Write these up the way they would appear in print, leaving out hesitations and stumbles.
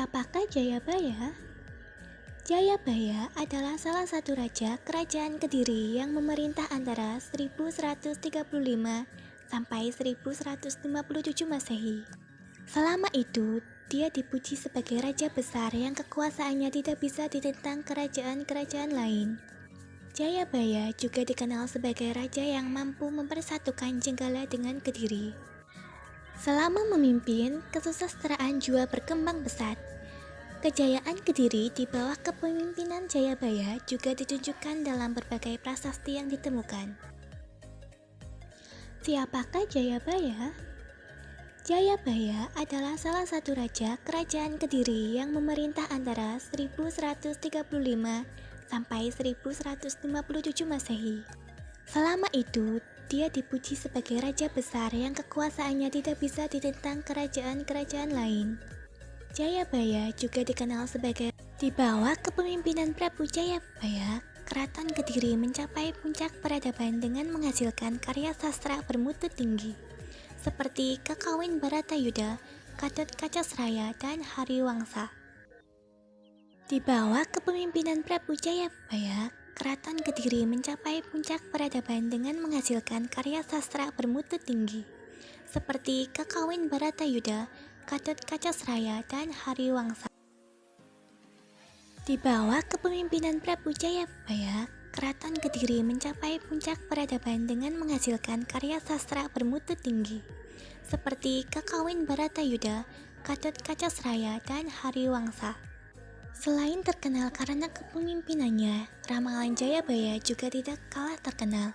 Siapakah Jayabaya? Jayabaya adalah salah satu raja kerajaan Kediri yang memerintah antara 1135 sampai 1157 Masehi. Selama itu, dia dipuji sebagai raja besar yang kekuasaannya tidak bisa ditentang kerajaan-kerajaan lain. Jayabaya juga dikenal sebagai raja yang mampu mempersatukan Jenggala dengan Kediri. Selama memimpin, kesusastraan Jawa berkembang pesat. Kejayaan Kediri di bawah kepemimpinan Jayabaya juga ditunjukkan dalam berbagai prasasti yang ditemukan. Siapakah Jayabaya? Jayabaya adalah salah satu raja kerajaan Kediri yang memerintah antara 1135 sampai 1157 Masehi. Selama itu, dia dipuji sebagai raja besar yang kekuasaannya tidak bisa ditentang kerajaan-kerajaan lain. Jayabaya juga dikenal sebagai di bawah kepemimpinan Prabu Jayabaya, Keraton Kediri mencapai puncak peradaban dengan menghasilkan karya sastra bermutu tinggi seperti Kakawin Baratayuda, Gatotkaca dan Hariwangsa. Di bawah kepemimpinan Prabu Jayabaya, Keraton Kediri mencapai puncak peradaban dengan menghasilkan karya sastra bermutu tinggi seperti Kakawin Baratayuda, Gatotkaca dan Hariwangsa. Di bawah kepemimpinan Prabu Jayabaya, Keraton Kediri mencapai puncak peradaban dengan menghasilkan karya sastra bermutu tinggi seperti Kakawin Baratayuda, Gatotkaca dan Hariwangsa. Selain terkenal karena kepemimpinannya, ramalan Jayabaya juga tidak kalah terkenal.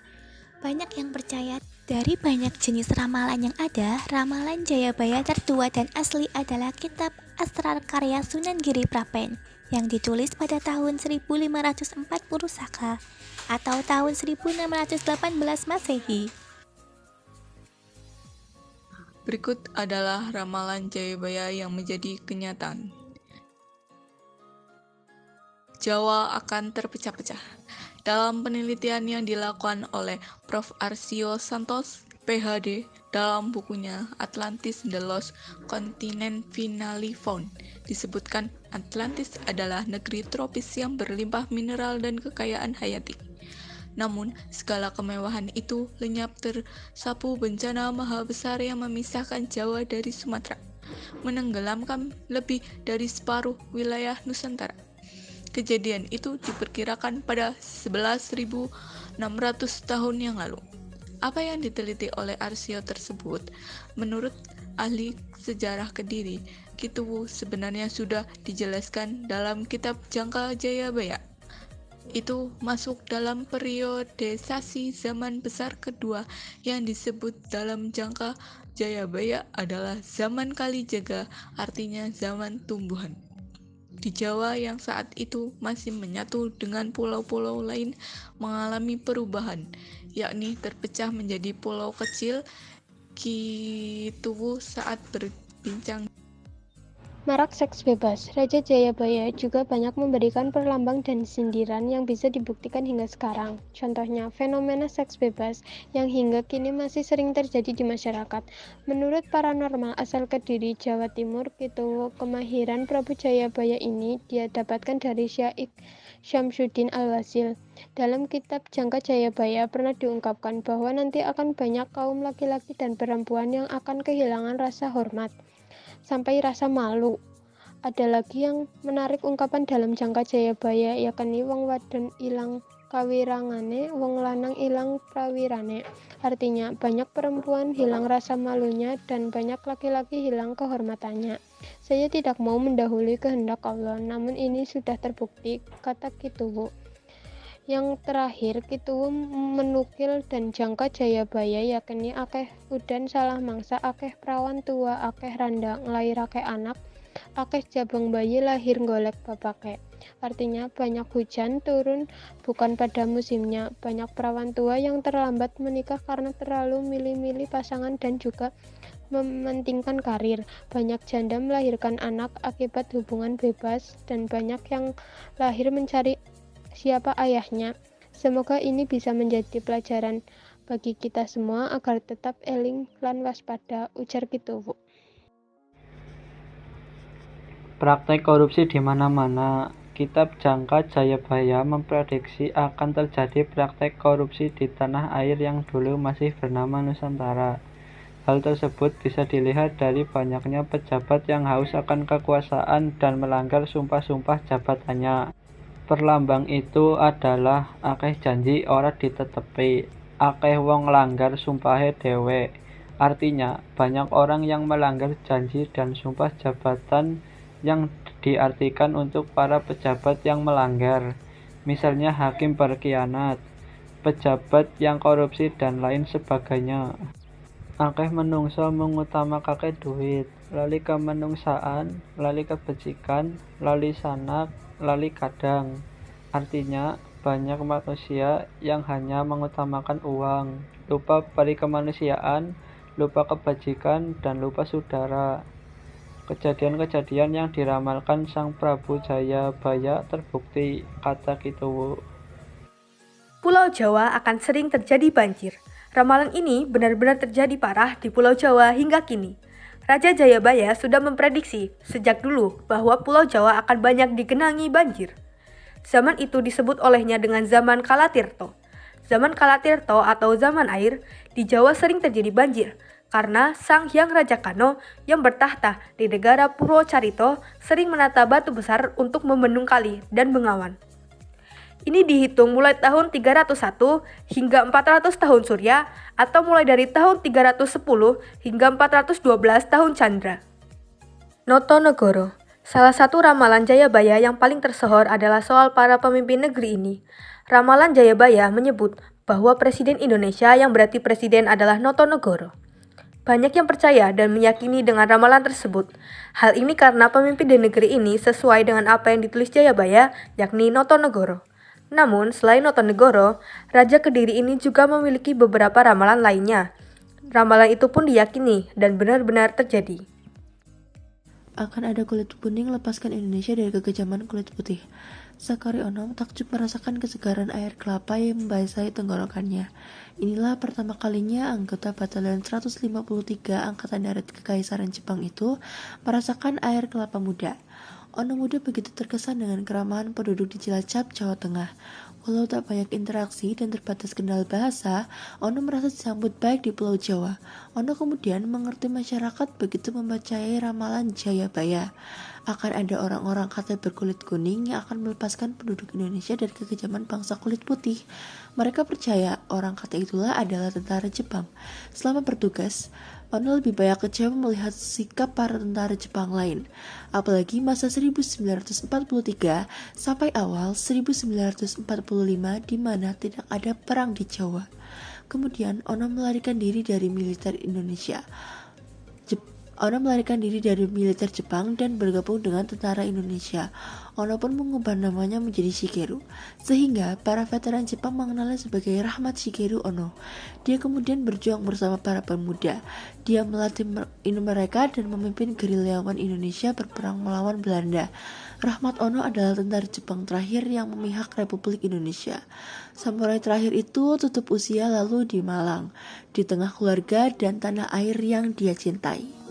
Banyak yang percaya dari banyak jenis ramalan yang ada, ramalan Jayabaya tertua dan asli adalah kitab Astral karya Sunan Giri Prapen yang ditulis pada tahun 1540 Saka atau tahun 1618 Masehi. Berikut adalah ramalan Jayabaya yang menjadi kenyataan. Jawa akan terpecah-pecah. Dalam penelitian yang dilakukan oleh Prof. Arsio Santos, PhD, dalam bukunya Atlantis The Lost Continent Finally Found, disebutkan Atlantis adalah negeri tropis yang berlimpah mineral dan kekayaan hayati. Namun, segala kemewahan itu lenyap tersapu bencana maha besar yang memisahkan Jawa dari Sumatera, menenggelamkan lebih dari separuh wilayah Nusantara. Kejadian itu diperkirakan pada 11.600 tahun yang lalu. Apa yang diteliti oleh Arsio tersebut, menurut ahli sejarah Kediri, Kituwu sebenarnya sudah dijelaskan dalam kitab Jangka Jayabaya. Itu masuk dalam periodisasi zaman besar kedua yang disebut dalam Jangka Jayabaya adalah zaman Kalijaga, artinya zaman tumbuhan. Di Jawa yang saat itu masih menyatu dengan pulau-pulau lain mengalami perubahan, yakni terpecah menjadi pulau kecil. Kituwu saat berbincang. Marak seks bebas, Raja Jayabaya juga banyak memberikan perlambang dan sindiran yang bisa dibuktikan hingga sekarang. Contohnya, fenomena seks bebas yang hingga kini masih sering terjadi di masyarakat. Menurut paranormal asal Kediri, Jawa Timur, Kituwu, kemahiran Prabu Jayabaya ini dia dapatkan dari Syaikh Syamsuddin Al-Wasil. Dalam kitab Jangka Jayabaya pernah diungkapkan bahwa nanti akan banyak kaum laki-laki dan perempuan yang akan kehilangan rasa hormat sampai rasa malu. Ada lagi yang menarik ungkapan dalam Jangka Jayabaya, yakni wong wadon ilang kawirangane, wong lanang ilang prawirane. Artinya, banyak perempuan hilang rasa malunya dan banyak laki-laki hilang kehormatannya. Saya tidak mau mendahului kehendak Allah, namun ini sudah terbukti, kata Kituwu. Yang terakhir, Kituwu menukil dan Jangka Jayabaya, yakni akeh udan salah mangsa, akeh prawan tua, akeh randa nglairake anak, akeh jabang bayi lahir golek bapake. Artinya banyak hujan turun bukan pada musimnya, banyak perawan tua yang terlambat menikah karena terlalu milih-milih pasangan dan juga mementingkan karir, banyak janda melahirkan anak akibat hubungan bebas, dan banyak yang lahir mencari siapa ayahnya. Semoga ini bisa menjadi pelajaran bagi kita semua agar tetap eling lan waspada, ujar Kituwu. Praktek korupsi di mana-mana. Kitab Jangka Jayabaya memprediksi akan terjadi praktek korupsi di tanah air yang dulu masih bernama Nusantara. Hal tersebut bisa dilihat dari banyaknya pejabat yang haus akan kekuasaan dan melanggar sumpah-sumpah jabatannya. Perlambang itu adalah akeh janji ora ditetepi, akeh wong langgar sumpahe dhewe. Artinya, banyak orang yang melanggar janji dan sumpah jabatan yang diartikan untuk para pejabat yang melanggar. Misalnya hakim berkhianat, pejabat yang korupsi dan lain sebagainya. Akeh menungso mengutamakake duit, lali kemenungsaan, lali kebajikan, lali sanak, lali kadang. Artinya, banyak manusia yang hanya mengutamakan uang, lupa perikemanusiaan, lupa kebajikan, dan lupa saudara. Kejadian-kejadian yang diramalkan Sang Prabu Jayabaya terbukti, kata Kituwu. Pulau Jawa akan sering terjadi banjir. Ramalan ini benar-benar terjadi parah di Pulau Jawa hingga kini. Raja Jayabaya sudah memprediksi sejak dulu bahwa Pulau Jawa akan banyak digenangi banjir. Zaman itu disebut olehnya dengan zaman Kalatirto. Zaman Kalatirto atau zaman air, di Jawa sering terjadi banjir karena Sang Hyang Raja Kano yang bertahta di negara Purwocarito sering menata batu besar untuk membendung kali dan bengawan. Ini dihitung mulai tahun 301 hingga 400 tahun Surya atau mulai dari tahun 310 hingga 412 tahun Candra. Notonegoro. Salah satu ramalan Jayabaya yang paling tersohor adalah soal para pemimpin negeri ini. Ramalan Jayabaya menyebut bahwa Presiden Indonesia yang berarti presiden adalah Notonegoro. Banyak yang percaya dan meyakini dengan ramalan tersebut. Hal ini karena pemimpin di negeri ini sesuai dengan apa yang ditulis Jayabaya, yakni Notonegoro. Namun, selain Notonegoro, Raja Kediri ini juga memiliki beberapa ramalan lainnya. Ramalan itu pun diyakini dan benar-benar terjadi. Akan ada kulit kuning lepaskan Indonesia dari kekejaman kulit putih. Sakari Ono takjub merasakan kesegaran air kelapa yang membasahi tenggorokannya. Inilah pertama kalinya anggota Batalion 153 Angkatan Darat Kekaisaran Jepang itu merasakan air kelapa muda. Ono muda begitu terkesan dengan keramahan penduduk di Cilacap, Jawa Tengah. Walau tak banyak interaksi dan terbatas kendala bahasa, Ono merasa disambut baik di Pulau Jawa. Ono kemudian mengerti masyarakat begitu mempercayai ramalan Jayabaya. Akan ada orang-orang kate berkulit kuning yang akan melepaskan penduduk Indonesia dari kekejaman bangsa kulit putih. Mereka percaya orang kate itulah adalah tentara Jepang. Selama bertugas, Ono lebih banyak kecewa melihat sikap para tentara Jepang lain. Apalagi masa 1943 sampai awal 1945 di mana tidak ada perang di Jawa. Kemudian Ono melarikan diri dari militer Indonesia. Ono melarikan diri dari militer Jepang dan bergabung dengan tentara Indonesia. Ono pun mengubah namanya menjadi Shigeru, sehingga para veteran Jepang mengenalnya sebagai Rahmat Shigeru Ono. Dia kemudian berjuang bersama para pemuda. Dia melatih mereka dan memimpin gerilyawan Indonesia berperang melawan Belanda. Rahmat Ono adalah tentara Jepang terakhir yang memihak Republik Indonesia. Samurai terakhir itu tutup usia lalu di Malang, di tengah keluarga dan tanah air yang dia cintai.